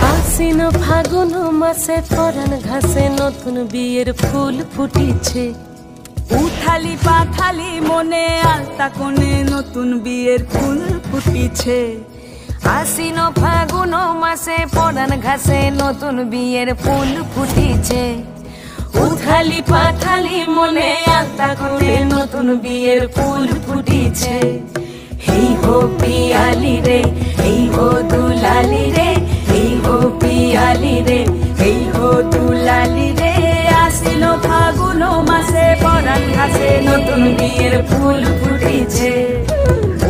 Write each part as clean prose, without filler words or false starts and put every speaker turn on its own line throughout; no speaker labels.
আশ্বিন ফাগুন মাসে পরাণ ঘাসে নতুন বিয়ের ফুল ফুটিছে।
উথালি পাথালি মনে আলতা কোণে নতুন বিয়ের ফুল ফুটিছে।
আশ্বিন ফাগুন মাসে পরাণ ঘাসে নতুন বিয়ের ফুল ফুটিছে। উথালি পাথালি মনে আলতা কোণে নতুন বিয়ের ফুল ফুটিছে। এই হো পিয়ালি রে, এই হো দুলালি রে, এই হো পিয়ালি রে, এই হো দুলালি রে।
আশ্বিন ফাগুন মাসে পরাণ ঘাসে নতুন বিয়ের ফুল ফুটিছে।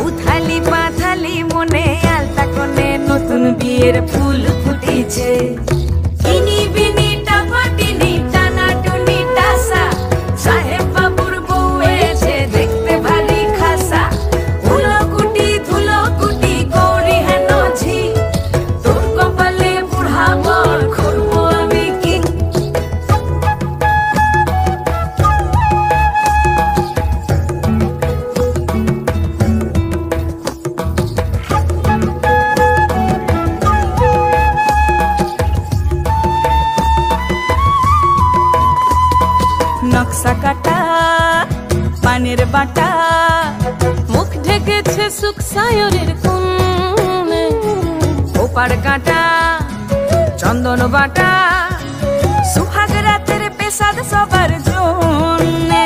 উথালি পাথালি মনে আলতা কোণে নতুন বিয়ের ফুল ফুটিছে। ইনি বিনি টাপাটিনি টানা টুনি টাসা, সাহেব বাবুর বউ এসে দেখতে ভারী খাসা। উলকুটি ধুলকুটি গৌরী হেন ঝি, তোর কপালে বুড়া বর করবো আমি কি।
নকশা কাটা পানের বাটা,
মুখ ঢেকেছে সুখ সায়রের কোণে। ওপার কাটা চন্দন বাটা,
সুহাগ রাতের পেশাদ সবার জন্যে।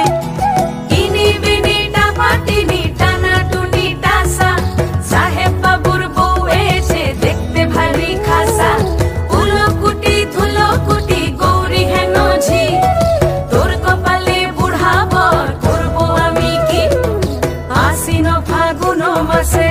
ইনি বিনি টাপাটিনি টানা টুনি টাসা, সাহেব বাবুর বউ এসে দেখতে ভারী খাসা। উলকুটি ধুলকুটি গৌরী হেন ঝি, তোর কপালে বুড়া বর করবো আমি কি। আশ্বিন ফাগুন মাসে